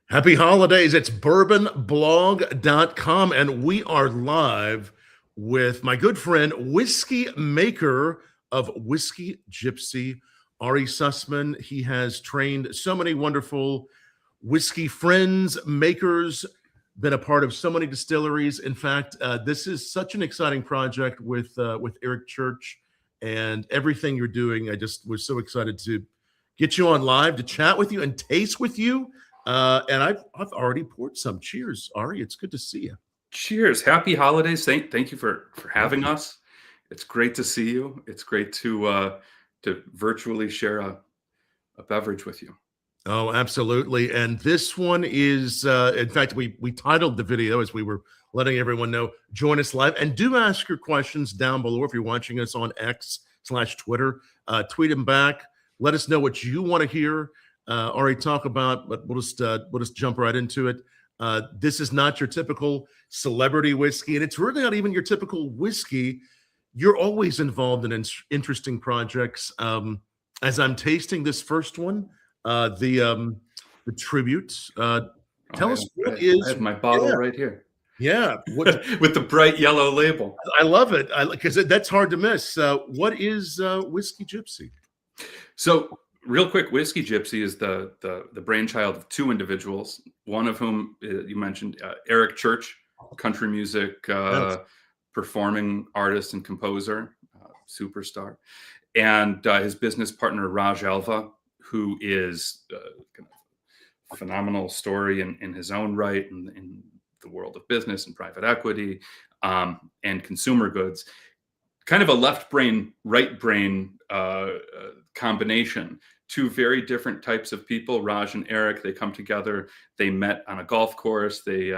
Happy holidays. It's bourbonblog.com, and we are live with my good friend, whiskey maker of Whiskey JYPSI, Ari Sussman. He has trained so many wonderful whiskey friends, makers, been a part of so many distilleries. In fact, this is such an exciting project with Eric Church and everything you're doing. I just was so excited to get you on live to chat with you and taste with you. And I've already poured some. Cheers, Ari. It's good to see you. Cheers. Happy holidays. Thank you for having us. It's great to see you. It's great to virtually share a beverage with you. Oh, absolutely. And this one is, in fact, we titled the video as we were letting everyone know, join us live. And do ask your questions down below if you're watching us on X/Twitter. Tweet them back. Let us know what you want to hear. Ari, talk about, but we'll just jump right into it. This is not your typical celebrity whiskey, and it's really not even your typical whiskey. You're always involved in interesting projects. As I'm tasting this first one, the tribute. Tell us what is. I have my bottle right here. Yeah, with the bright yellow label. I love it because that's hard to miss. What is Whiskey JYPSI? So, real quick, Whiskey JYPSI is the brainchild of two individuals, one of whom you mentioned, Eric Church, country music performing artist and composer, superstar, and his business partner, Raj Alva, who is kind of a phenomenal story in his own right in the world of business and private equity and consumer goods. Kind of a left brain, right brain combination. Two very different types of people, Raj and Eric. They come together. They met on a golf course. They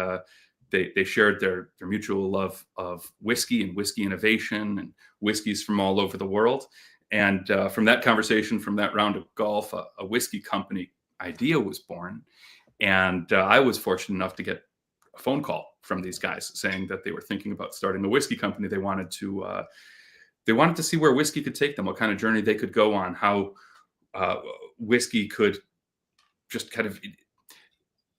shared their mutual love of whiskey and whiskey innovation and whiskeys from all over the world. And from that conversation, from that round of golf, a whiskey company idea was born. And I was fortunate enough to get a phone call from these guys saying that they were thinking about starting a whiskey company. They wanted to see where whiskey could take them, what kind of journey they could go on, how whiskey could just kind of,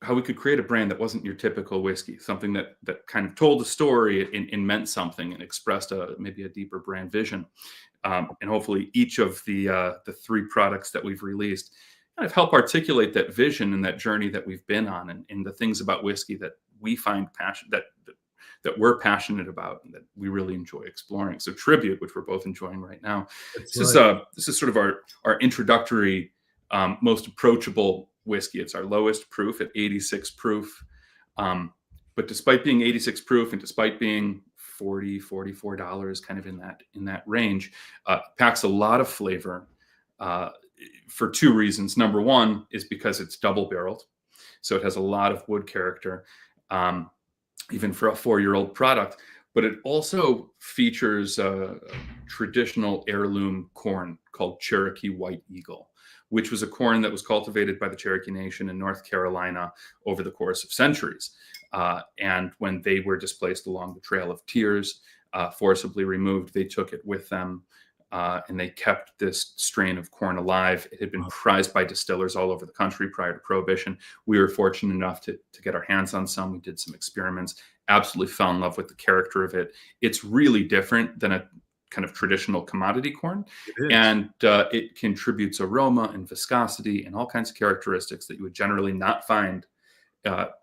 how we could create a brand that wasn't your typical whiskey, something that kind of told a story and meant something and expressed maybe a deeper brand vision. And hopefully each of the three products that we've released kind of help articulate that vision and that journey that we've been on and the things about whiskey that we find that we're passionate about and that we really enjoy exploring. So Tribute, which we're both enjoying right now, this is sort of our introductory, most approachable whiskey. It's our lowest proof at 86 proof. But despite being 86 proof and despite being $44 kind of in that range, packs a lot of flavor for two reasons. Number one is because it's double barreled. So it has a lot of wood character. Even for a 4-year-old product, but it also features a traditional heirloom corn called Cherokee White Eagle, which was a corn that was cultivated by the Cherokee Nation in North Carolina over the course of centuries. And when they were displaced along the Trail of Tears, forcibly removed, they took it with them. And they kept this strain of corn alive. It had been prized by distillers all over the country prior to Prohibition. We were fortunate enough to get our hands on some. We did some experiments, absolutely fell in love with the character of it. It's really different than a kind of traditional commodity corn. And it contributes aroma and viscosity and all kinds of characteristics that you would generally not find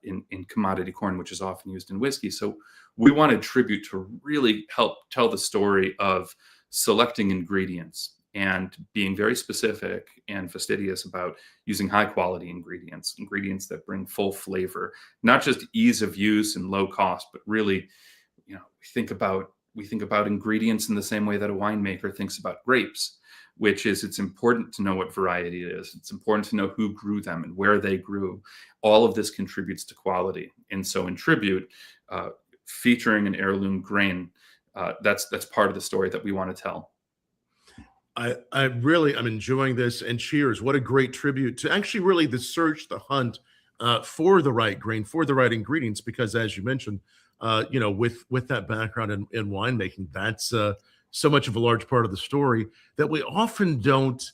in commodity corn, which is often used in whiskey. So we wanted Tribute to really help tell the story of selecting ingredients and being very specific and fastidious about using high quality ingredients that bring full flavor, not just ease of use and low cost, but really, we think about ingredients in the same way that a winemaker thinks about grapes, which is it's important to know what variety it is. It's important to know who grew them and where they grew. All of this contributes to quality. And so in Tribute, featuring an heirloom grain, that's part of the story that we want to tell. I'm enjoying this, and cheers. What a great tribute to actually really the search, the hunt for the right grain, for the right ingredients, because as you mentioned, with that background in winemaking, that's so much of a large part of the story that we often don't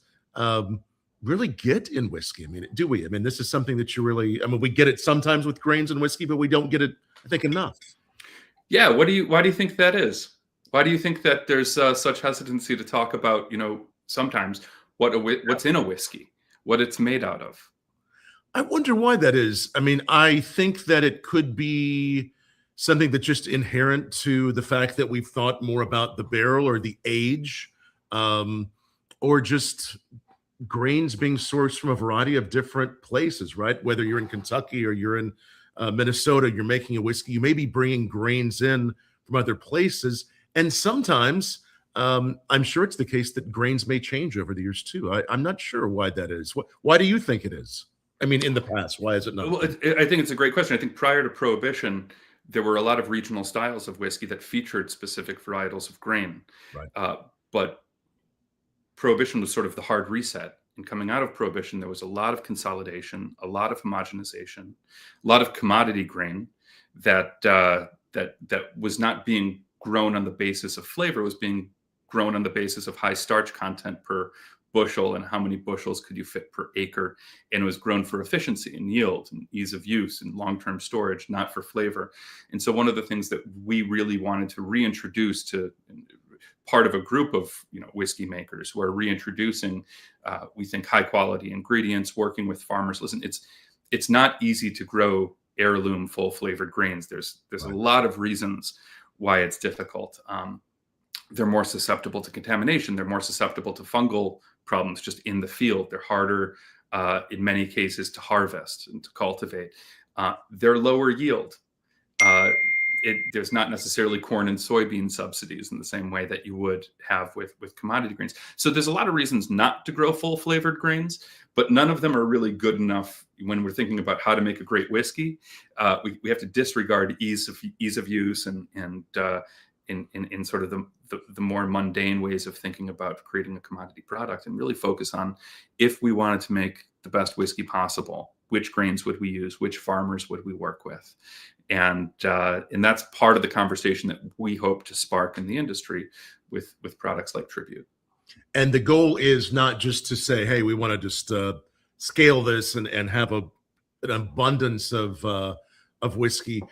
really get in whiskey? I mean, do we? I mean, this is something that you really, I mean, we get it sometimes with grains and whiskey, but we don't get it, I think, enough. Yeah. Why do you think that is? Why do you think that there's such hesitancy to talk about, sometimes what's in a whiskey, what it's made out of? I wonder why that is. I mean, I think that it could be something that's just inherent to the fact that we've thought more about the barrel or the age, um, or just grains being sourced from a variety of different places, right? Whether you're in Kentucky or you're in Minnesota, you're making a whiskey, you may be bringing grains in from other places. And sometimes I'm sure it's the case that grains may change over the years too. I'm not sure why that is. Why do you think it is? I mean, in the past, why is it not? Well, I think it's a great question. I think prior to Prohibition, there were a lot of regional styles of whiskey that featured specific varietals of grain. Right. But Prohibition was sort of the hard reset. And coming out of Prohibition, there was a lot of consolidation, a lot of homogenization, a lot of commodity grain that was not being grown on the basis of flavor, was being grown on the basis of high starch content per bushel and how many bushels could you fit per acre. And it was grown for efficiency and yield and ease of use and long-term storage, not for flavor. And so one of the things that we really wanted to reintroduce to part of a group of whiskey makers who are reintroducing, we think, high quality ingredients, working with farmers. Listen, it's not easy to grow heirloom full flavored grains. There's a lot of reasons why it's difficult. They're more susceptible to contamination. They're more susceptible to fungal problems just in the field. They're harder in many cases to harvest and to cultivate. They're lower yield. There's not necessarily corn and soybean subsidies in the same way that you would have with commodity grains. So there's a lot of reasons not to grow full flavored grains, but none of them are really good enough when we're thinking about how to make a great whiskey. We have to disregard ease of use and in sort of the more mundane ways of thinking about creating a commodity product, and really focus on, if we wanted to make the best whiskey possible, which grains would we use, which farmers would we work with, and that's part of the conversation that we hope to spark in the industry with products like Tribute. And the goal is not just to say, hey, we want to just scale this and have an abundance of whiskey.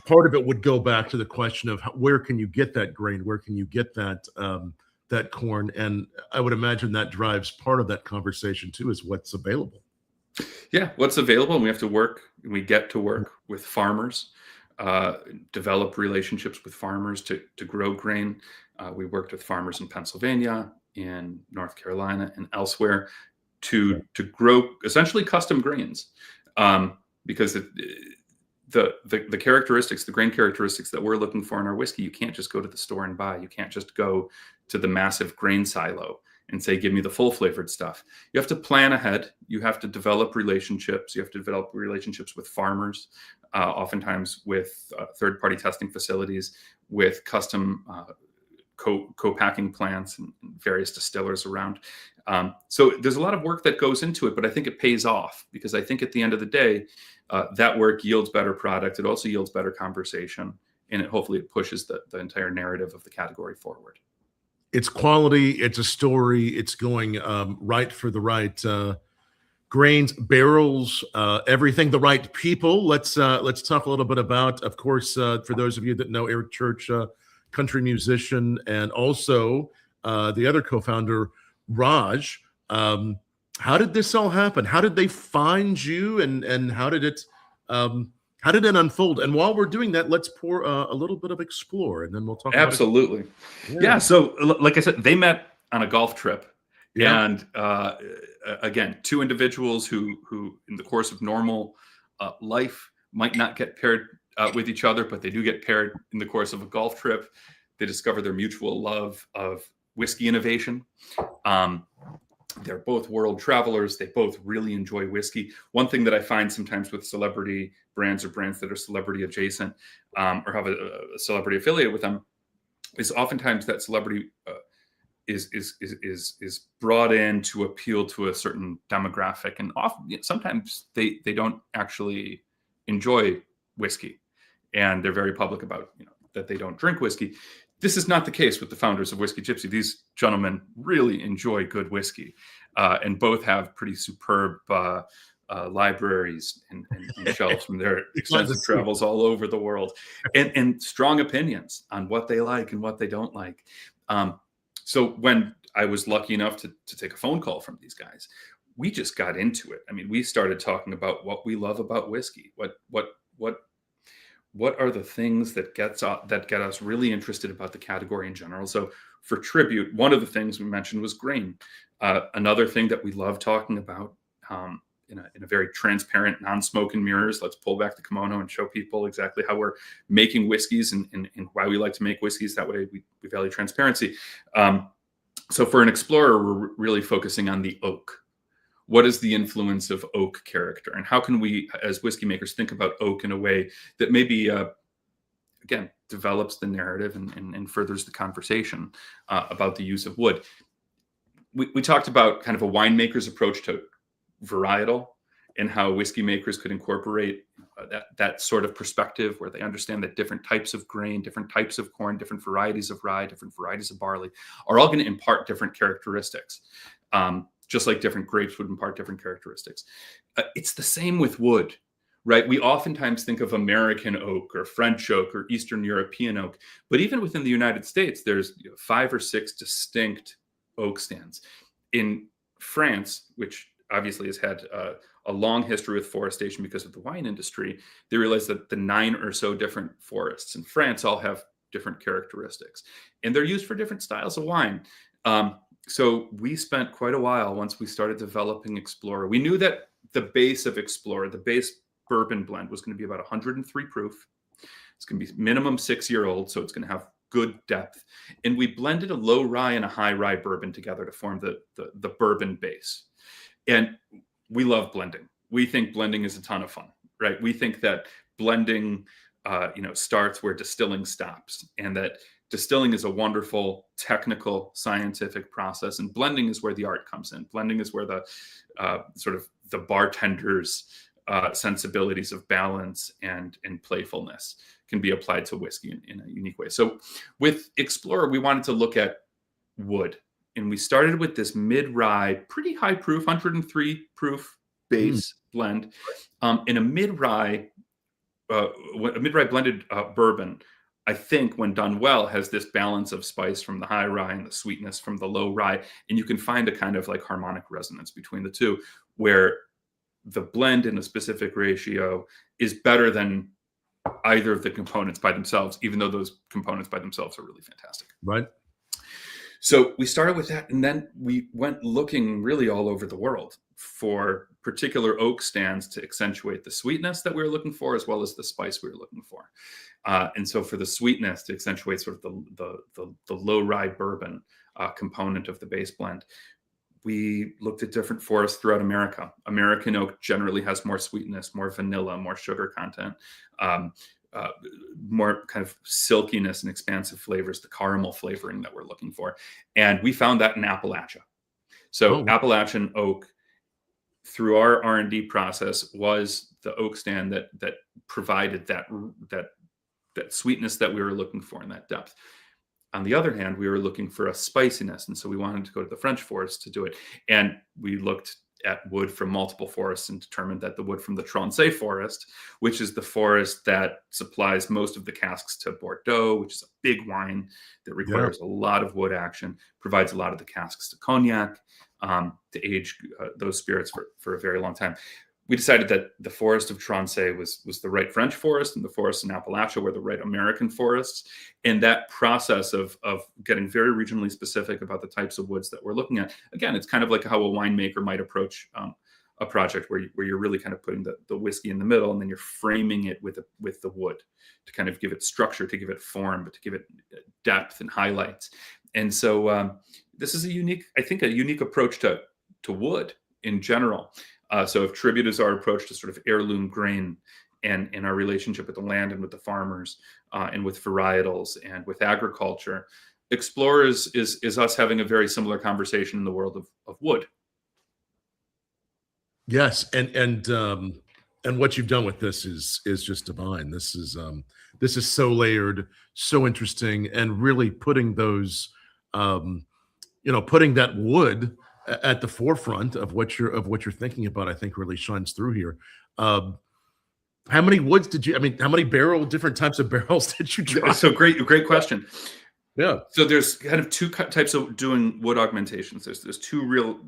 Part of it would go back to the question of where can you get that grain? Where can you get that that corn? And I would imagine that drives part of that conversation too, is what's available. Yeah, what's available. And we get to work with farmers, develop relationships with farmers to grow grain. We worked with farmers in Pennsylvania, in North Carolina, and elsewhere to grow essentially custom grains, because the characteristics, the grain characteristics that we're looking for in our whiskey, you can't just go to the store and buy. You can't just go to the massive grain silo and say, give me the full flavored stuff. You have to plan ahead. You have to develop relationships. You have to develop relationships with farmers, oftentimes with third-party testing facilities, with custom co-packing plants and various distillers around. So there's a lot of work that goes into it, but I think it pays off, because I think at the end of the day, that work yields better product. It also yields better conversation, and hopefully it pushes the entire narrative of the category forward. It's quality. It's a story. It's going right for the right grains, barrels, everything. The right people. Let's talk a little bit about, of course, for those of you that know Eric Church, country musician, and also the other co-founder, Raj. How did this all happen? How did they find you, and how did it unfold? And while we're doing that, let's pour a little bit of Explore, and then we'll talk. Absolutely. About it. Yeah. So, like I said, they met on a golf trip, and again, two individuals who, in the course of normal life, might not get paired with each other, but they do get paired in the course of a golf trip. They discover their mutual love of whiskey innovation. They're both world travelers. They both really enjoy whiskey. One thing that I find sometimes with celebrity brands or brands that are celebrity adjacent, or have a celebrity affiliate with them, is oftentimes that celebrity is brought in to appeal to a certain demographic, and often sometimes they don't actually enjoy whiskey, and they're very public about that they don't drink whiskey. This is not the case with the founders of Whiskey JYPSI. These gentlemen really enjoy good whiskey, and both have pretty superb libraries and shelves from their extensive travels all over the world, and strong opinions on what they like and what they don't like. So when I was lucky enough to take a phone call from these guys, we just got into it. I mean, we started talking about what we love about whiskey. What are the things that get us really interested about the category in general? So for tribute, one of the things we mentioned was grain. Another thing that we love talking about in a very transparent, non-smoke and mirrors. Let's pull back the kimono and show people exactly how we're making whiskeys and why we like to make whiskeys. That way we value transparency. So for an explorer, we're really focusing on the oak. What is the influence of oak character? And how can we, as whiskey makers, think about oak in a way that maybe, again, develops the narrative and furthers the conversation about the use of wood? We talked about kind of a winemaker's approach to varietal and how whiskey makers could incorporate that sort of perspective where they understand that different types of grain, different types of corn, different varieties of rye, different varieties of barley are all going to impart different characteristics. Just like different grapes would impart different characteristics. It's the same with wood, right? We oftentimes think of American oak or French oak or Eastern European oak, but even within the United States, there's 5 or 6 distinct oak stands. In France, which obviously has had a long history with forestation because of the wine industry, they realized that the 9 or so different forests in France all have different characteristics, and they're used for different styles of wine. So we spent quite a while once we started developing Explorer. We knew that the base of Explorer, the base bourbon blend, was going to be about 103 proof. It's going to be minimum 6-year-old, so it's going to have good depth. And we blended a low rye and a high rye bourbon together to form the bourbon base. And we love blending. We think blending is a ton of fun, right? We think that blending, starts where distilling stops, and that distilling is a wonderful technical scientific process, and blending is where the art comes in. Blending is where the sort of the bartender's sensibilities of balance and playfulness can be applied to whiskey in a unique way. So with Explorer, we wanted to look at wood, and we started with this mid-rye, pretty high proof, 103 proof base blend, in a mid-rye blended bourbon. I think when done well, has this balance of spice from the high rye and the sweetness from the low rye. And you can find a kind of like harmonic resonance between the two, where the blend in a specific ratio is better than either of the components by themselves, even though those components by themselves are really fantastic. Right. So we started with that, and then we went looking really all over the world for particular oak stands to accentuate the sweetness that we were looking for, as well as the spice we were looking for. And so for the sweetness to accentuate sort of the low rye bourbon component of the base blend, we looked at different forests throughout America. American oak generally has more sweetness, more vanilla, more sugar content, more kind of silkiness and expansive flavors, the caramel flavoring that we're looking for. And we found that in Appalachia. So Appalachian oak, through our R&D process, was the oak stand that provided that sweetness that we were looking for in that depth. On the other hand, we were looking for a spiciness, and so we wanted to go to the French forest to do it. And we looked at wood from multiple forests and determined that the wood from the Tronchet forest, which is the forest that supplies most of the casks to Bordeaux, which is a big wine that requires a lot of wood action, provides a lot of the casks to Cognac, to age those spirits for a very long time. We decided that the forest of Tronchet was the right French forest, and the forests in Appalachia were the right American forests. And that process of getting very regionally specific about the types of woods that we're looking at, again, it's kind of like how a winemaker might approach a project where you're really kind of putting the whiskey in the middle, and then you're framing it with the wood to kind of give it structure, to give it form, but to give it depth and highlights. And so this is a unique approach to wood in general. So if tribute is our approach to sort of heirloom grain and our relationship with the land and with the farmers and with varietals and with agriculture, Explorers is us having a very similar conversation in the world of wood. Yes. And And what you've done with this is just divine. This is so layered, so interesting, and really putting those, putting that wood at the forefront of what you're thinking about, I think really shines through here. Um, how many woods did you? I mean, how many different types of barrels did you try? So great question. Yeah. So there's kind of two types of doing wood augmentations. There's two real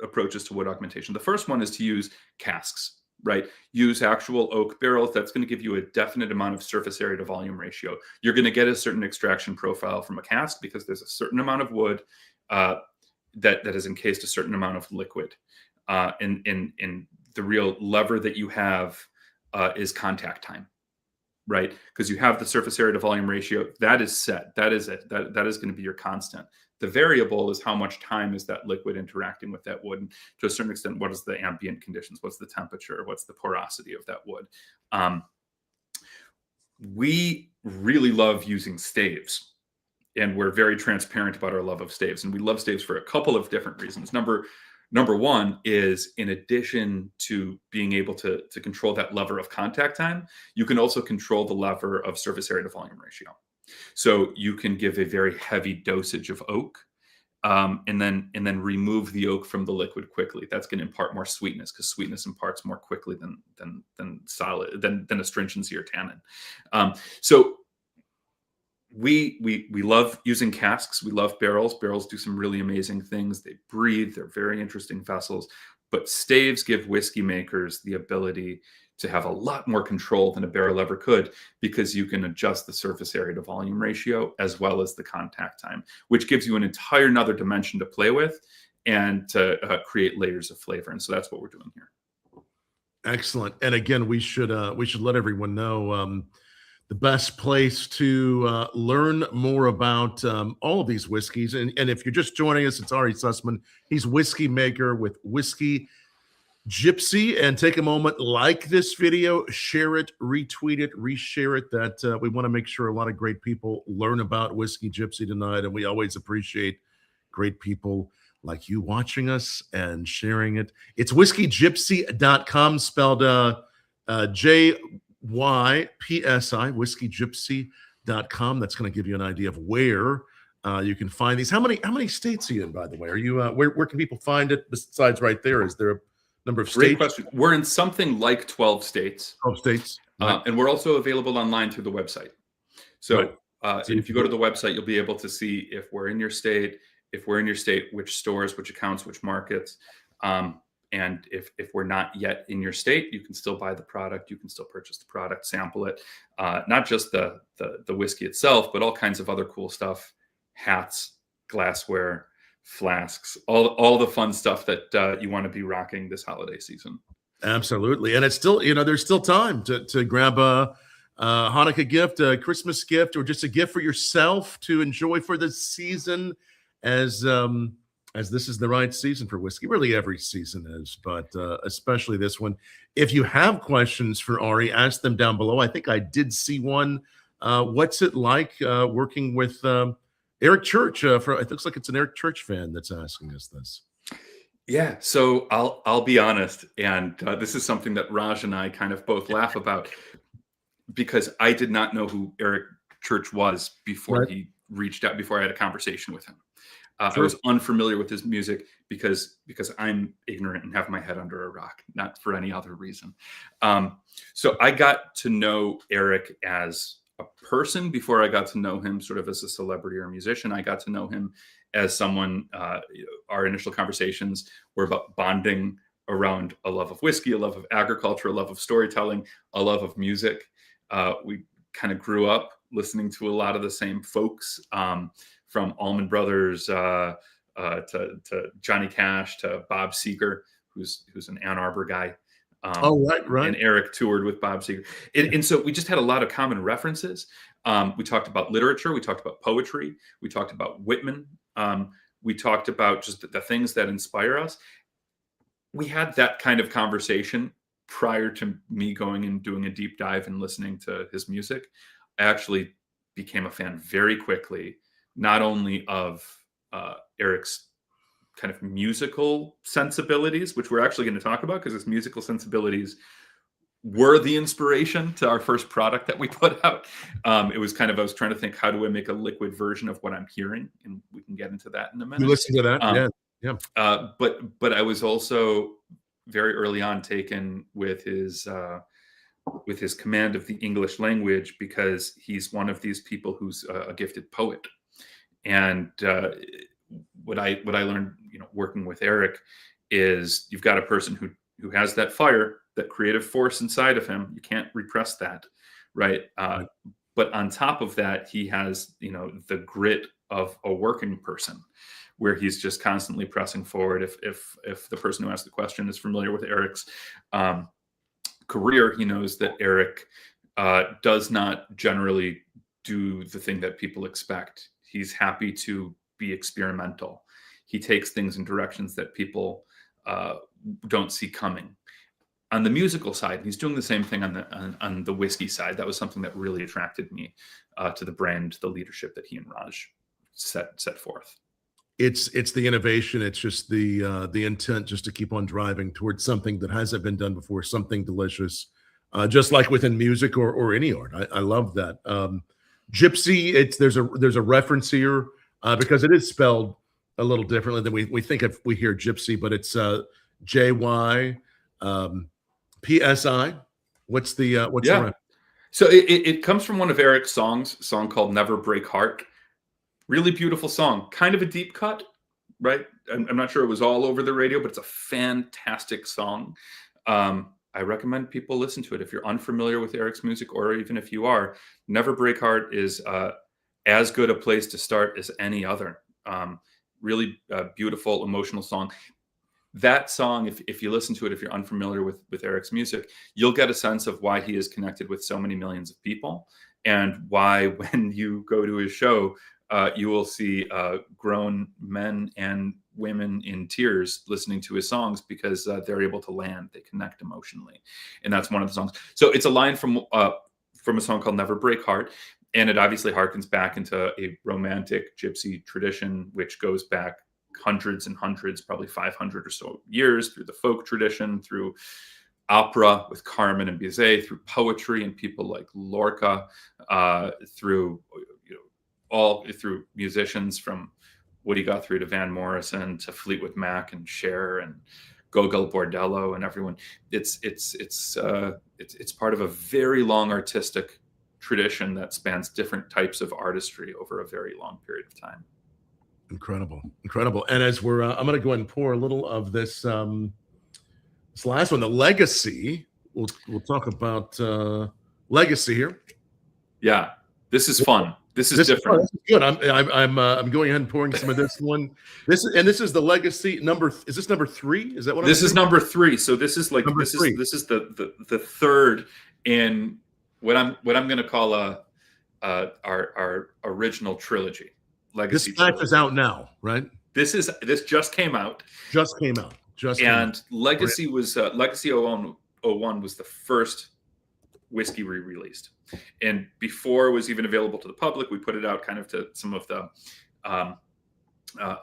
approaches to wood augmentation. The first one is to use casks, right? Use actual oak barrels. That's going to give you a definite amount of surface area to volume ratio. You're going to get a certain extraction profile from a cask because there's a certain amount of wood that is encased a certain amount of liquid. In the real lever that you have is contact time, right? Because you have the surface area to volume ratio. That is set. That is it. That is going to be your constant. The variable is how much time is that liquid interacting with that wood. And to a certain extent, what is the ambient conditions? What's the temperature? What's the porosity of that wood? We really love using staves. And we're very transparent about our love of staves. And we love staves for a couple of different reasons. Number one is, in addition to being able to control that lever of contact time, you can also control the lever of surface area to volume ratio. So you can give a very heavy dosage of oak and then remove the oak from the liquid quickly. That's going to impart more sweetness, because sweetness imparts more quickly than astringency or tannin. So we love using casks. We love barrels. Barrels do some really amazing things. They breathe. They're very interesting vessels. But staves give whiskey makers the ability to have a lot more control than a barrel ever could, because you can adjust the surface area to volume ratio as well as the contact time, which gives you an entire another dimension to play with and to create layers of flavor. And so that's what we're doing here. Excellent. And again, we should let everyone know the best place to learn more about all of these whiskeys. And if you're just joining us, it's Ari Sussman. He's whiskey maker with Whiskey JYPSI. And take a moment, like this video, share it, retweet it, reshare it. That we want to make sure a lot of great people learn about Whiskey JYPSI tonight. And we always appreciate great people like you watching us and sharing it. It's whiskeygypsy.com, spelled JYPSI, whiskeygypsy.com. That's going to give you an idea of where you can find these. How many states are you in, by the way? Are you where can people find it besides right there? Is there a number of states? Great question. We're in something like 12 states. 12 states. Right. And we're also available online through the website. So right. If you go to the website, you'll be able to see if we're in your state, which stores, which accounts, which markets. And if we're not yet in your state, you can still buy the product. You can still purchase the product, sample it. Not just the whiskey itself, but all kinds of other cool stuff: hats, glassware, flasks, all the fun stuff that you want to be rocking this holiday season. Absolutely. And it's still, there's still time to grab a Hanukkah gift, a Christmas gift, or just a gift for yourself to enjoy for the season, as this is the right season for whiskey. Really, every season is, but especially this one. If you have questions for Ari, ask them down below. I think I did see one. What's it like working with Eric Church? It looks like it's an Eric Church fan that's asking us this. Yeah, so I'll be honest, and this is something that Raj and I kind of both laugh about, because I did not know who Eric Church was before he reached out, before I had a conversation with him. I was unfamiliar with his music because I'm ignorant and have my head under a rock, not for any other reason. So I got to know Eric as a person before I got to know him sort of as a celebrity or musician. I got to know him as someone. Our initial conversations were about bonding around a love of whiskey, a love of agriculture, a love of storytelling, a love of music. We kind of grew up listening to a lot of the same folks, from Allman Brothers to Johnny Cash to Bob Seger, who's an Ann Arbor guy. Right. And Eric toured with Bob Seger. And so we just had a lot of common references. We talked about literature. We talked about poetry. We talked about Whitman. We talked about just the things that inspire us. We had that kind of conversation prior to me going and doing a deep dive and listening to his music. I actually became a fan very quickly, not only of Eric's kind of musical sensibilities, which we're actually going to talk about, because his musical sensibilities were the inspiration to our first product that we put out. It was kind of, I was trying to think, how do I make a liquid version of what I'm hearing? And we can get into that in a minute. You listen to that? Yeah. But I was also very early on taken with his command of the English language, because he's one of these people who's a gifted poet. And what I learned, working with Eric, is you've got a person who has that fire, that creative force inside of him. You can't repress that, right? But on top of that, he has, the grit of a working person, where he's just constantly pressing forward. If the person who asked the question is familiar with Eric's career, he knows that Eric does not generally do the thing that people expect. He's happy to be experimental. He takes things in directions that people don't see coming. On the musical side, he's doing the same thing on the whiskey side. That was something that really attracted me to the brand, the leadership that he and Raj set forth. It's the innovation. It's just the intent just to keep on driving towards something that hasn't been done before, something delicious, just like within music or any art. I love that. Gypsy, there's a reference here because it is spelled a little differently than we think if we hear gypsy, but it's JY. PSI. What's the reference? So it comes from one of Eric's songs, a song called Never Break Heart. Really beautiful song, kind of a deep cut, right? I'm not sure it was all over the radio, but it's a fantastic song. I recommend people listen to it. If you're unfamiliar with Eric's music, or even if you are, Never Break Heart is as good a place to start as any other. Really beautiful, emotional song. That song, if you listen to it, if you're unfamiliar with Eric's music, you'll get a sense of why he is connected with so many millions of people, and why when you go to his show, you will see grown men and women in tears listening to his songs, because they're able to land, they connect emotionally. And that's one of the songs. So it's a line from a song called Never Break Heart. And it obviously harkens back into a romantic gypsy tradition, which goes back hundreds and hundreds, probably 500 or so years, through the folk tradition, through opera with Carmen and Bizet, through poetry and people like Lorca, through through musicians from Woody Guthrie to Van Morrison to Fleetwood Mac and Cher and Gogol Bordello and everyone. It's part of a very long artistic tradition that spans different types of artistry over a very long period of time. Incredible. And as we're, I'm going to go ahead and pour a little of this, this last one, the Legacy. We'll talk about Legacy here. Yeah, this is fun. This is different. This is good. I'm going ahead and pouring some of this one. This is the Legacy number. Is this number 3? Is that what? This is number 3. So this is like number 3. This is the third in what I'm going to call our original trilogy. Legacy. This batch is out now, right? This just came out. And Legacy was Legacy 01 was the first whiskey we released, and before it was even available to the public, we put it out kind of to some of the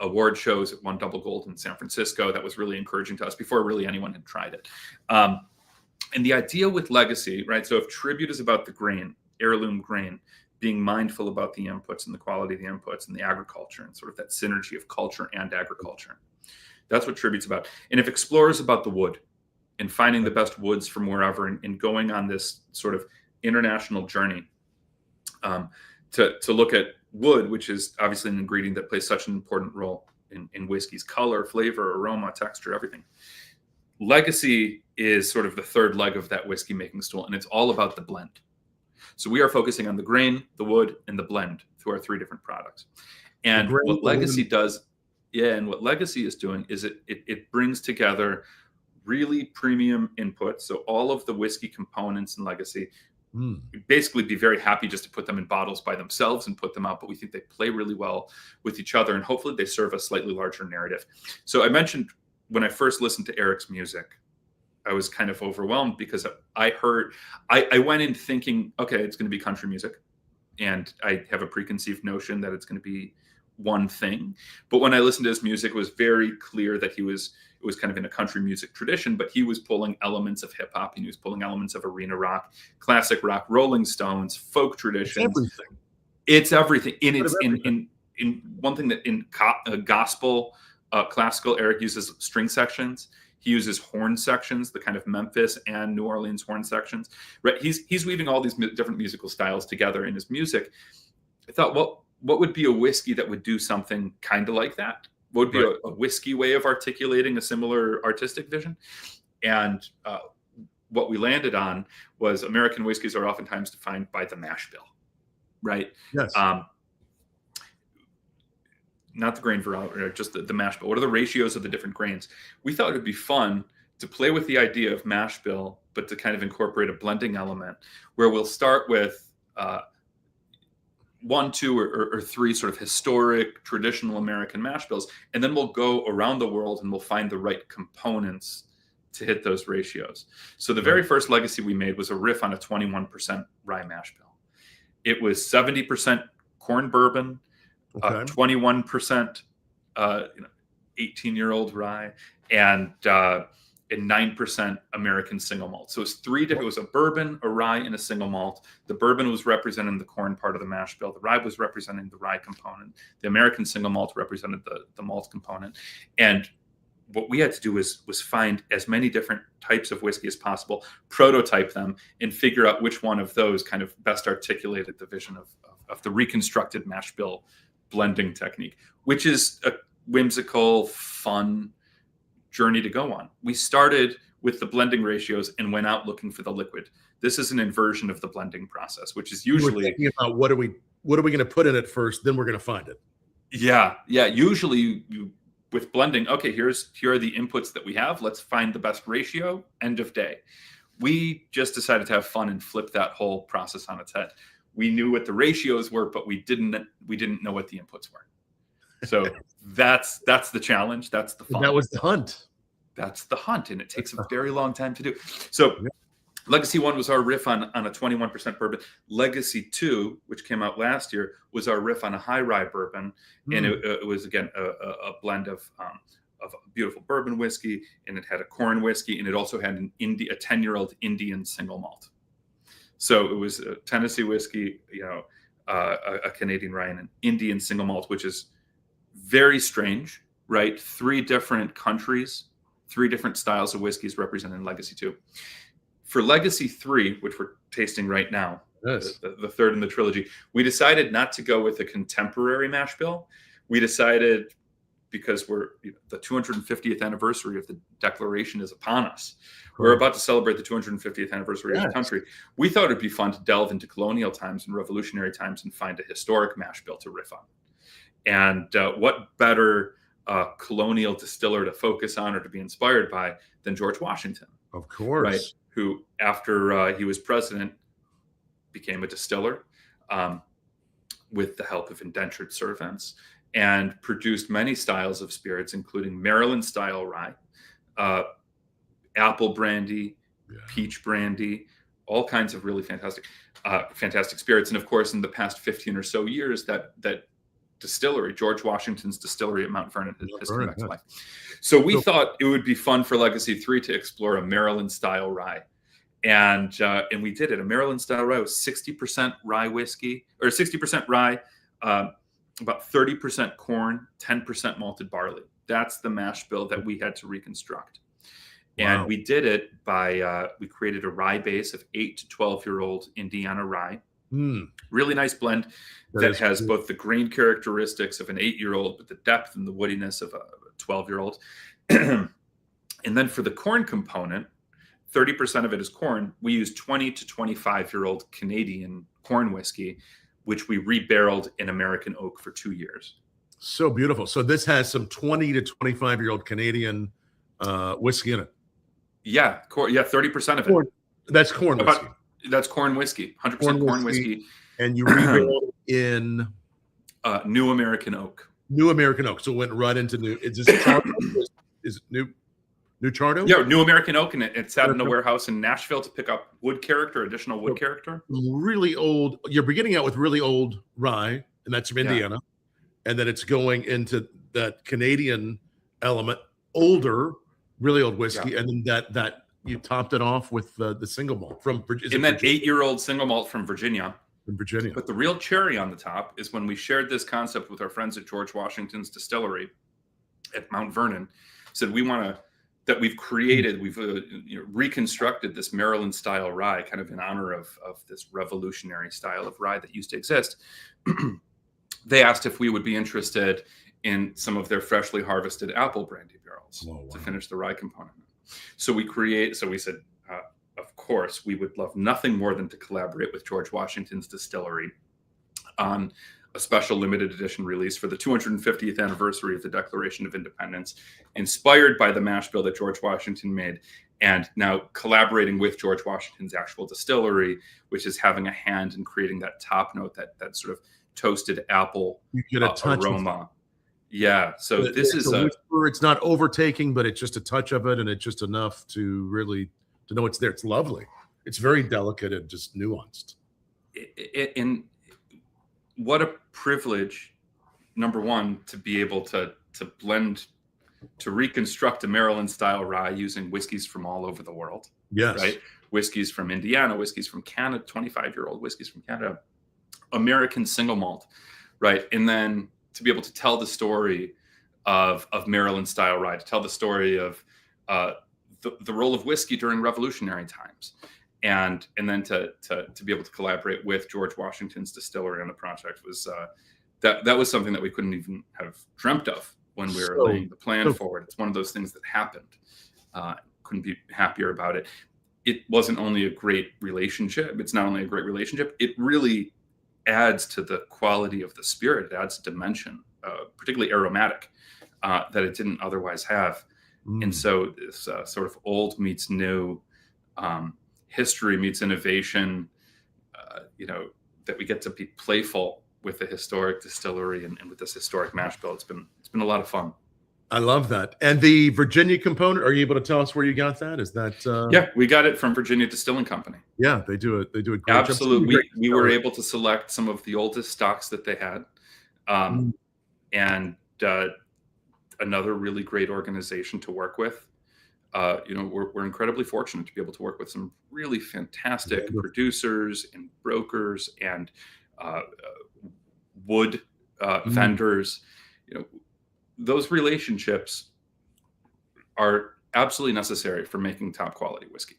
award shows. It won double gold in San Francisco. That was really encouraging to us before really anyone had tried it. And the idea with Legacy, right? So if Tribute is about the grain, heirloom grain, being mindful about the inputs and the quality of the inputs and the agriculture and sort of that synergy of culture and agriculture. That's what Tribute's about. And if Explorer is about the wood and finding the best woods from wherever, and going on this sort of international journey to look at wood, which is obviously an ingredient that plays such an important role in whiskey's color, flavor, aroma, texture, everything. Legacy is sort of the third leg of that whiskey making stool, and it's all about the blend. So we are focusing on the grain, the wood, and the blend through our 3 different products. And what Legacy does, and what Legacy is doing is it brings together really premium inputs. So all of the whiskey components in Legacy, we'd basically be very happy just to put them in bottles by themselves and put them out, but we think they play really well with each other, and hopefully they serve a slightly larger narrative. So I mentioned when I first listened to Eric's music, I was kind of overwhelmed because I went in thinking, okay, it's going to be country music, and I have a preconceived notion that it's going to be one thing. But when I listened to his music, it was very clear that he was It was kind of in a country music tradition, but he was pulling elements of hip hop. He was pulling elements of arena rock, classic rock, Rolling Stones, folk traditions. It's everything. In one thing that in gospel, classical, Eric uses string sections. He uses horn sections, the kind of Memphis and New Orleans horn sections. Right? He's weaving all these different musical styles together in his music. I thought, well, what would be a whiskey that would do something kind of like that? What would be a whiskey way of articulating a similar artistic vision? And what we landed on was American whiskeys are oftentimes defined by the mash bill, right? Yes. Not the grain variety, just the mash bill. What are the ratios of the different grains? We thought it would be fun to play with the idea of mash bill, but to kind of incorporate a blending element where we'll start with 1, 2, or 3 sort of historic, traditional American mash bills, and then we'll go around the world and we'll find the right components to hit those ratios. So the very first legacy we made was a riff on a 21% rye mash bill. It was 70% corn bourbon, 21% 18-year-old rye, and 9% American single malt. So it's 3 different. It was a bourbon, a rye, and a single malt. The bourbon was representing the corn part of the mash bill. The rye was representing the rye component. The American single malt represented the malt component. And what we had to do was find as many different types of whiskey as possible, prototype them, and figure out which one of those kind of best articulated the vision of the reconstructed mash bill blending technique, which is a whimsical, fun journey to go on. We started with the blending ratios and went out looking for the liquid. This is an inversion of the blending process, which is usually thinking about what are we going to put in it first, then we're going to find it. Yeah. Usually you with blending, okay, here are the inputs that we have. Let's find the best ratio. End of day. We just decided to have fun and flip that whole process on its head. We knew what the ratios were, but we didn't know what the inputs were. So that's the challenge. That's the fun. That was the hunt. That's the hunt, and it takes a very long time to do. So Legacy 1 was our riff on a 21% bourbon. Legacy 2, which came out last year, was our riff on a high rye bourbon, and it was again a blend of beautiful bourbon whiskey, and it had a corn whiskey, and it also had a 10-year-old Indian single malt. So it was a Tennessee whiskey, a Canadian rye, and an Indian single malt, which is very strange, right? 3 different countries, 3 different styles of whiskeys represented in Legacy 2. For Legacy 3, which we're tasting right now, the third in the trilogy, we decided not to go with a contemporary mash bill. We decided, because the 250th anniversary of the Declaration is upon us. We're about to celebrate the 250th anniversary of the country. We thought it'd be fun to delve into colonial times and revolutionary times and find a historic mash bill to riff on. And what better colonial distiller to focus on or to be inspired by than George Washington? Of course. Right? Who, after he was president, became a distiller with the help of indentured servants, and produced many styles of spirits, including Maryland-style rye, apple brandy, peach brandy, all kinds of really fantastic spirits. And of course, in the past 15 or so years, that distillery, George Washington's distillery at Mount Vernon, has come back to life. So we thought it would be fun for Legacy 3 to explore a Maryland-style rye. And we did it. A Maryland-style rye was 60% rye whiskey, or 60% rye, about 30% corn, 10% malted barley. That's the mash bill that we had to reconstruct. And we did it by, we created a rye base of 8 to 12-year-old Indiana rye. Really nice blend that has both the grain characteristics of an 8-year-old, but the depth and the woodiness of a 12-year-old. And then for the corn component, 30% of it is corn. We use 20 to 25-year-old Canadian corn whiskey, which we rebarreled in American oak for 2 years. So beautiful. So this has some 20 to 25-year-old Canadian whiskey in it. Yeah, 30% of it. That's corn whiskey. That's corn whiskey, 100% corn whiskey. And you rebarreled in New American oak. New American oak. So it went right into new. Is this Chardo? Is it new Chardo? Yeah, New American oak, and it sat in a warehouse in Nashville to pick up additional wood character. Really old. You're beginning out with really old rye, and that's from Indiana, and then it's going into that Canadian element, older, really old whiskey, and then that you topped it off with the single malt from in that 8-year-old single malt from Virginia. From Virginia. But the real cherry on the top is when we shared this concept with our friends at George Washington's distillery at Mount Vernon. Said we've created, we've reconstructed this Maryland style rye, kind of in honor of this revolutionary style of rye that used to exist. They asked if we would be interested in some of their freshly harvested apple brandy barrels to finish the rye component. So we said, of course, we would love nothing more than to collaborate with George Washington's distillery on a special limited edition release for the 250th anniversary of the Declaration of Independence, inspired by the mash bill that George Washington made, and now collaborating with George Washington's actual distillery, which is having a hand in creating that top note, that sort of toasted apple aroma. Yeah, so this is it's not overtaking, but it's just a touch of it, and it's just enough to really to know it's there. It's lovely. It's very delicate and just nuanced. And what a privilege, number one, to be able to blend, to reconstruct a Maryland style rye using whiskeys from all over the world. Yes. Right? Whiskeys from Indiana, whiskeys from Canada, 25-year-old whiskeys from Canada, American single malt, right? And then to be able to tell the story of Maryland style rye, to tell the story of the role of whiskey during revolutionary times, and then to be able to collaborate with George Washington's distillery on the project was that was something that we couldn't even have dreamt of when we were laying the plan forward. It's one of those things that happened. Couldn't be happier about it. It wasn't only a great relationship. It's not only a great relationship. It really adds to the quality of the spirit. It adds a dimension, particularly aromatic, that it didn't otherwise have. And so this sort of old meets new, history meets innovation, that we get to be playful with the historic distillery and with this historic mash bill. It's been a lot of fun. I love that. And the Virginia component, are you able to tell us where you got that? Is that Yeah, we got it from Virginia Distilling Company. Yeah, they do it. They do a great Absolutely. job. We were able to select some of the oldest stocks that they had. And another really great organization to work with. We're incredibly fortunate to be able to work with some really fantastic producers and brokers and wood vendors. Those relationships are absolutely necessary for making top quality whiskey.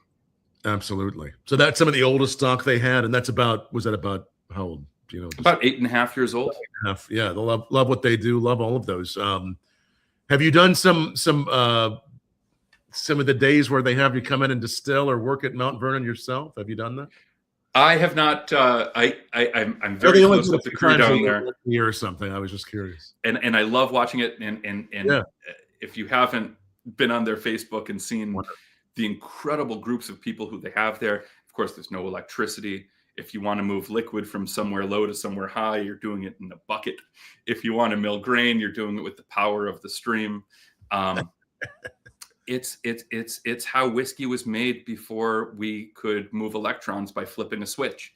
Absolutely. So that's some of the oldest stock they had, and was that about how old? About 8.5 years old. Yeah, they love what they do. Love all of those. Have you done some of the days where they have you come in and distill or work at Mount Vernon yourself? Have you done that? I have not. I'm very close with the crew down there. Or something. I was just curious. And I love watching it. And if you haven't been on their Facebook and seen the incredible groups of people who they have there, of course, there's no electricity. If you want to move liquid from somewhere low to somewhere high, you're doing it in a bucket. If you want to mill grain, you're doing it with the power of the stream. It's how whiskey was made before we could move electrons by flipping a switch.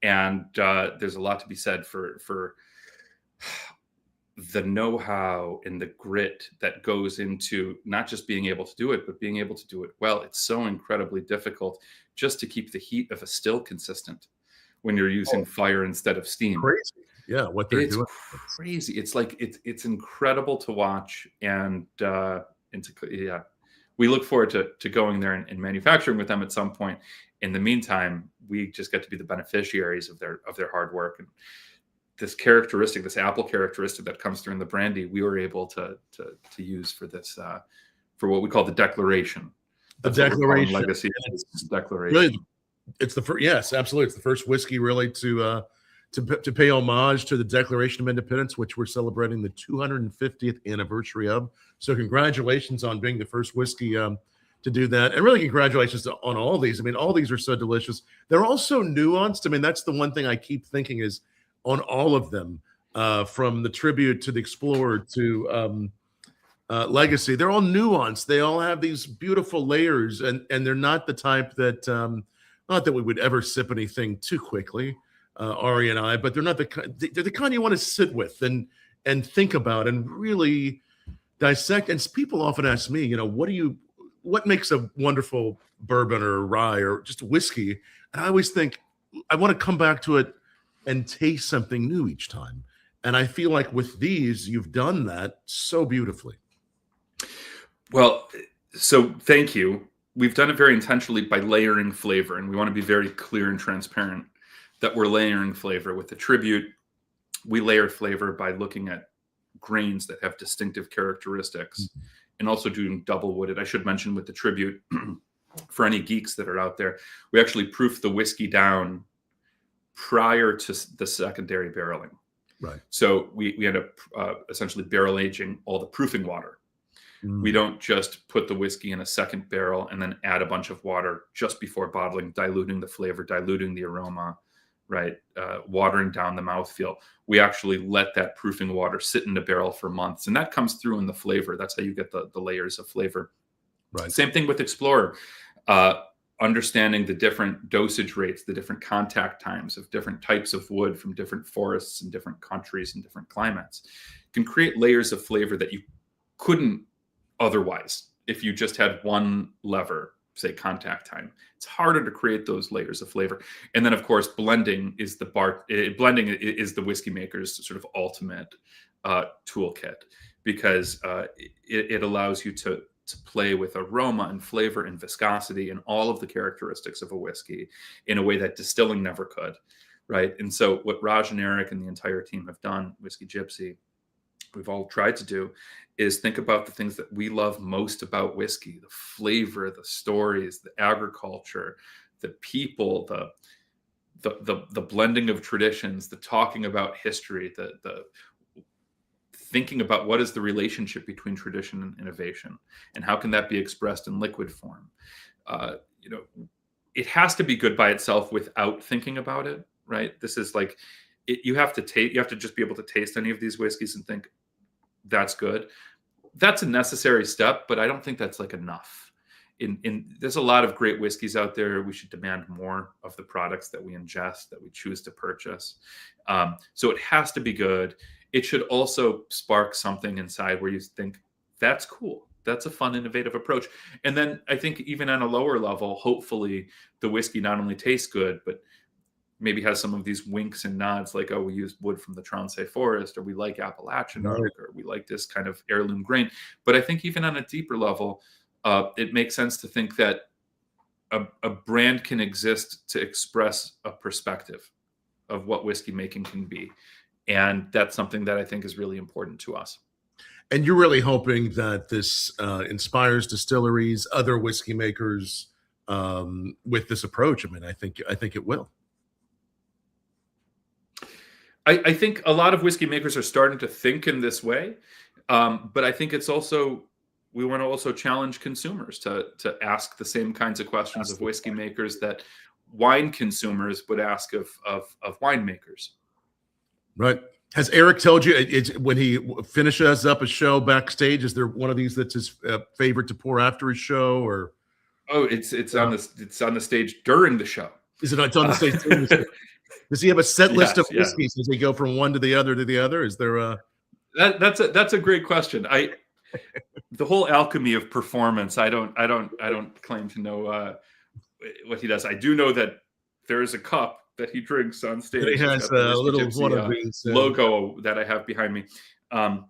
And there's a lot to be said for the know-how and the grit that goes into not just being able to do it, but being able to do it well. It's so incredibly difficult just to keep the heat of a still consistent when you're using fire instead of steam. Crazy. Yeah, what they're doing. It's crazy. It's like it's incredible to watch, and we look forward to going there and manufacturing with them at some point. In the meantime, we just get to be the beneficiaries of their hard work. And this apple characteristic that comes through in the brandy, we were able to use for this for what we call the declaration. The declaration, legacy declaration. Really, it's the first. Yes, absolutely. It's the first whiskey really to pay homage to the Declaration of Independence, which we're celebrating the 250th anniversary of. So congratulations on being the first whiskey to do that. And really congratulations on all these. I mean, all these are so delicious. They're all so nuanced. I mean, that's the one thing I keep thinking is on all of them, from the tribute to the Explorer to Legacy, they're all nuanced. They all have these beautiful layers, and they're not the type that, not that we would ever sip anything too quickly, Ari and I, but they're not they're the kind you want to sit with and think about and really dissect. And people often ask me, what do you what makes a wonderful bourbon or rye or just whiskey. And I always think I want to come back to it and taste something new each time. And I feel like with these, you've done that so beautifully. Well, so thank you. We've done it very intentionally by layering flavor, and we want to be very clear and transparent that we're layering flavor. With the Tribute, we layer flavor by looking at grains that have distinctive characteristics, and also doing double wooded. I should mention with the Tribute, for any geeks that are out there, we actually proof the whiskey down prior to the secondary barreling. Right. So we end up essentially barrel aging all the proofing water. We don't just put the whiskey in a second barrel and then add a bunch of water just before bottling, diluting the flavor, diluting the aroma, right? Watering down the mouthfeel. We actually let that proofing water sit in the barrel for months, and that comes through in the flavor. That's how you get the layers of flavor. Right. Same thing with Explorer. Understanding the different dosage rates, the different contact times of different types of wood from different forests and different countries and different climates can create layers of flavor that you couldn't otherwise if you just had one lever, say contact time. It's harder to create those layers of flavor. And then of course blending is the whiskey maker's sort of ultimate toolkit, because it allows you to play with aroma and flavor and viscosity and all of the characteristics of a whiskey in a way that distilling never could, right? And so what Raj and Eric and the entire team have done, Whiskey JYPSI, we've all tried to do, is think about the things that we love most about whiskey: the flavor, the stories, the agriculture, the people, the blending of traditions, the talking about history, the thinking about what is the relationship between tradition and innovation, and how can that be expressed in liquid form. It has to be good by itself without thinking about it, right? This is like, you have to just be able to taste any of these whiskeys and think, that's good. That's a necessary step, but I don't think that's like enough. There's a lot of great whiskeys out there. We should demand more of the products that we ingest, that we choose to purchase. So it has to be good. It should also spark something inside where you think, that's cool. That's a fun, innovative approach. And then I think even on a lower level, hopefully the whiskey not only tastes good, but maybe has some of these winks and nods, like, oh, we used wood from the Tronsay forest, or we like Appalachian oak, or we like this kind of heirloom grain. But I think even on a deeper level, it makes sense to think that a brand can exist to express a perspective of what whiskey making can be. And that's something that I think is really important to us. And you're really hoping that this inspires distilleries, other whiskey makers with this approach. I mean, I think it will. I think a lot of whiskey makers are starting to think in this way, but I think it's also, we want to also challenge consumers to ask the same kinds of questions of whiskey makers that wine consumers would ask of winemakers. Right. Has Eric told you when he finishes up a show backstage, is there one of these that's his favorite to pour after his show, or? Oh, it's on the stage during the show. Is it on the stage during the show? Does he have a set list of Yes. whiskeys? Does he go from one to the other to the other? Is there a? That's a great question. The whole alchemy of performance, I don't claim to know what he does. I do know that there is a cup that he drinks on stage. He has a little one of these logo that I have behind me, and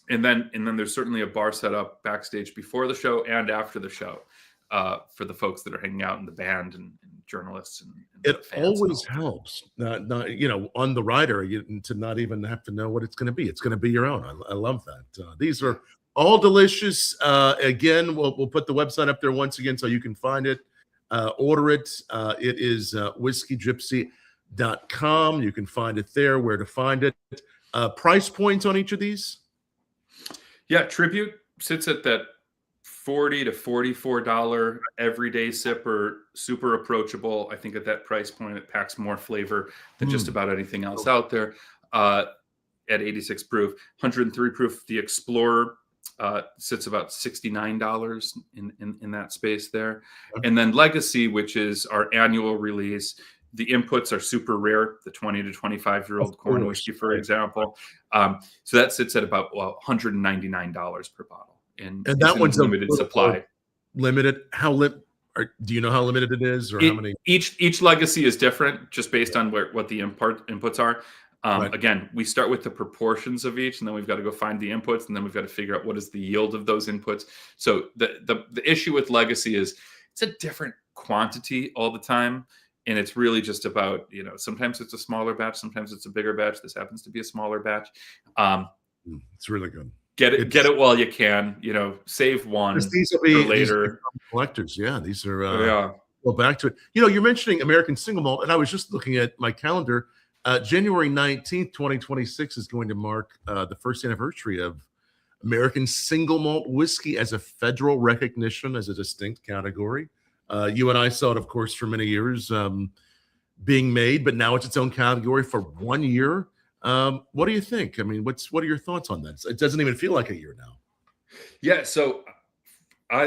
then there's certainly a bar set up backstage before the show and after the show for the folks that are hanging out in the band and journalists. And it always helps, not on the rider, to not even have to know what it's going to be. It's going to be your own. I love that. These are all delicious. Again, we'll put the website up there once again so you can find it. Order it. It is whiskygypsy.com. You can find it there. Where to find it? Price points on each of these? Yeah, Tribute sits at that $40 to $44 everyday sipper, super approachable. I think at that price point, it packs more flavor than just about anything else out there. At 86 proof, 103 proof, the Explorer sits about $69 in that space there. And then Legacy, which is our annual release, the inputs are super rare, the 20 to 25-year-old corn whiskey, for example. So that sits at about $199 per bottle. And that one's limited supply. limited? Do you know how limited it is, or how many? Each legacy is different, just based on what the inputs are. Right. Again, we start with the proportions of each, and then we've got to go find the inputs, and then we've got to figure out what is the yield of those inputs. So the issue with legacy is it's a different quantity all the time, and it's really just about, sometimes it's a smaller batch, sometimes it's a bigger batch. This happens to be a smaller batch. It's really good. Get it while you can. Save one these will be for later. These collectors. Yeah, these are. Go back to it. You're mentioning American single malt, and I was just looking at my calendar. January 19th, 2026 is going to mark the first anniversary of American single malt whiskey as a federal recognition as a distinct category. You and I saw it, of course, for many years being made, but now it's its own category for 1 year. What do you think? I mean, what are your thoughts on that? It doesn't even feel like a year now. Yeah, so I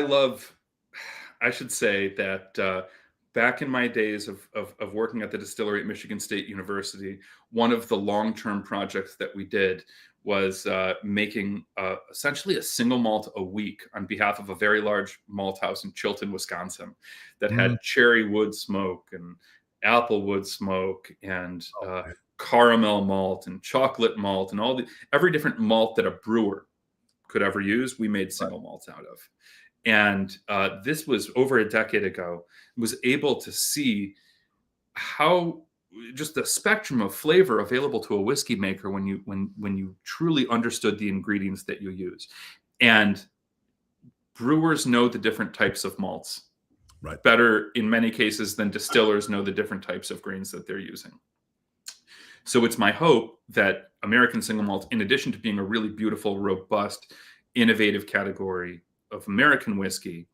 should say that back in my days of working at the distillery at Michigan State University, one of the long-term projects that we did was making essentially a single malt a week on behalf of a very large malt house in Chilton, Wisconsin, that had cherry wood smoke and apple wood smoke and caramel malt and chocolate malt and every different malt that a brewer could ever use. We made single malts out of. And this was over a decade ago. Was able to see how just the spectrum of flavor available to a whiskey maker when you truly understood the ingredients that you use. And brewers know the different types of malts better in many cases than distillers know the different types of grains that they're using. So it's my hope that American single malt, in addition to being a really beautiful, robust, innovative category of American whiskey,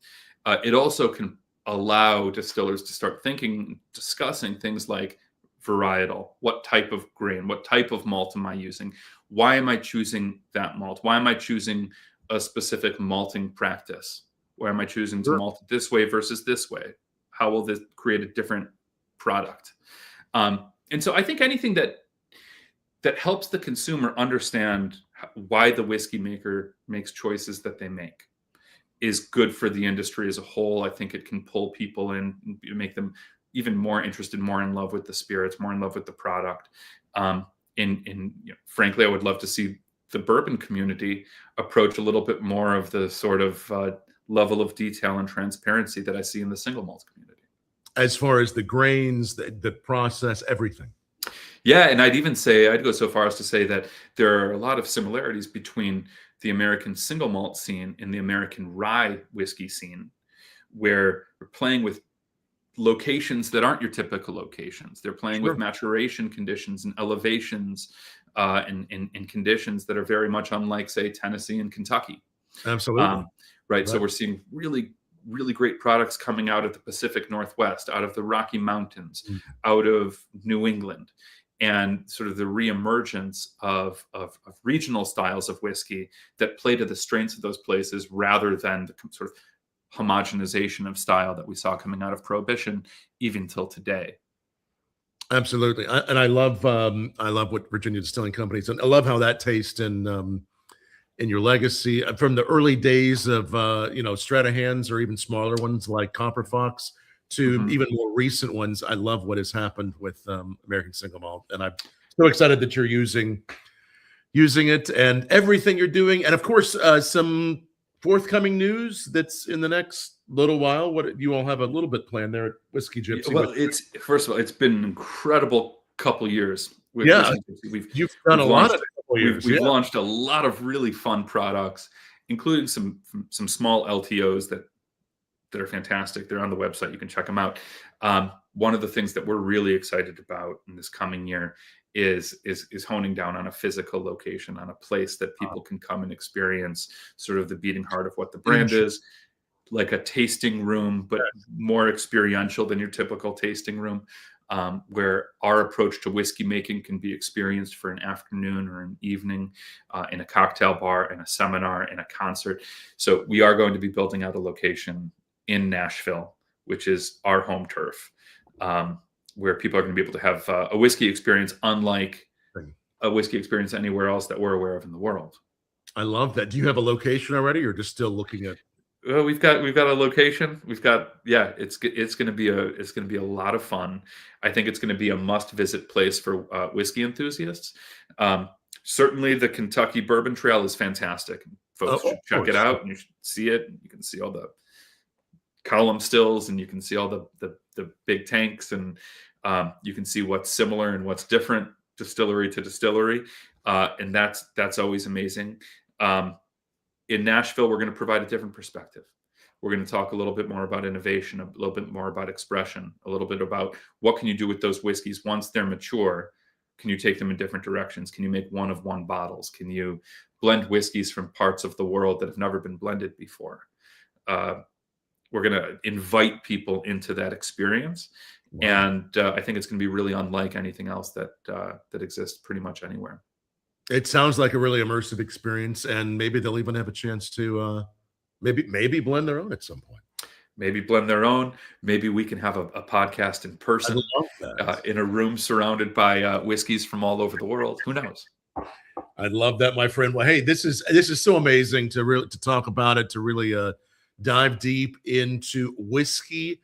it also can allow distillers to start discussing things like varietal. What type of grain, what type of malt am I using? Why am I choosing that malt? Why am I choosing a specific malting practice? Why am I choosing to malt it this way versus this way? How will this create a different product? And so I think anything that helps the consumer understand why the whiskey maker makes choices that they make is good for the industry as a whole. I think it can pull people in, make them even more interested, more in love with the spirits, more in love with the product. Frankly, I would love to see the bourbon community approach a little bit more of the sort of level of detail and transparency that I see in the single malt community. As far as the grains, the process, everything. Yeah, and I'd go so far as to say that there are a lot of similarities between the American single malt scene and the American rye whiskey scene, where we're playing with locations that aren't your typical locations. They're playing with maturation conditions and elevations and conditions that are very much unlike, say, Tennessee and Kentucky. Absolutely. Right. So we're seeing really, really great products coming out of the Pacific Northwest, out of the Rocky Mountains, out of New England, and sort of the reemergence of regional styles of whiskey that play to the strengths of those places rather than the sort of homogenization of style that we saw coming out of Prohibition even till today. Absolutely. I love what Virginia Distilling Company does. I love how that tastes in your legacy from the early days of Stratahands, or even smaller ones like Copper Fox, to even more recent ones. I love what has happened with American single malt, and I'm so excited that you're using it and everything you're doing. And of course, some forthcoming news that's in the next little while. What you all have a little bit planned there at Whiskey JYPSI? Well, first of all, it's been an incredible couple years. You've done a lot of years. We've launched a lot of really fun products, including some small LTOs that are fantastic. They're on the website. You can check them out. One of the things that we're really excited about in this coming year is honing down on a physical location, on a place that people can come and experience sort of the beating heart of what the brand is, like a tasting room, but more experiential than your typical tasting room, where our approach to whiskey making can be experienced for an afternoon or an evening, in a cocktail bar, in a seminar, in a concert. So we are going to be building out a location in Nashville, which is our home turf, where people are going to be able to have a whiskey experience unlike a whiskey experience anywhere else that we're aware of in the world. I love that. Do you have a location already, or just still looking at? Well, we've got a location. We've got, yeah. It's going to be a lot of fun. I think it's going to be a must visit place for whiskey enthusiasts. Certainly, the Kentucky Bourbon Trail is fantastic. Folks Of should check it course. out, and you should see it. You can see all the column stills, and you can see all the big tanks, and you can see what's similar and what's different distillery to distillery, and that's always amazing. In Nashville, we're going to provide a different perspective. We're going to talk a little bit more about innovation, a little bit more about expression, a little bit about what can you do with those whiskeys once they're mature. Can you take them in different directions? Can you make one of one bottles? Can you blend whiskeys from parts of the world that have never been blended before? We're going to invite people into that experience. Wow. And I think it's going to be really unlike anything else that exists pretty much anywhere. It sounds like a really immersive experience, and maybe they'll even have a chance to maybe blend their own at some point. Maybe blend their own. Maybe we can have a podcast in person, in a room surrounded by whiskeys from all over the world. Who knows? I'd love that, my friend. Well, hey, this is so amazing to talk about it, to really dive deep into Whiskey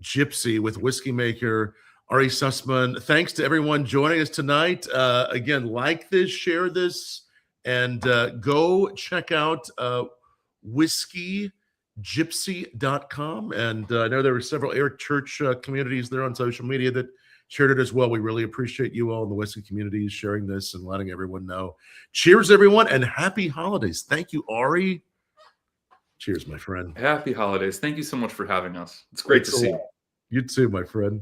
JYPSI with whiskey maker Ari Sussman. Thanks to everyone joining us tonight. Again, like this, share this, and go check out whiskyjypsy.com. And I know there were several Eric Church communities there on social media that shared it as well. We really appreciate you all in the whiskey community sharing this and letting everyone know. Cheers, everyone, and happy holidays. Thank you, Ari. Cheers, my friend. Happy holidays. Thank you so much for having us. It's great to see you. You too, my friend.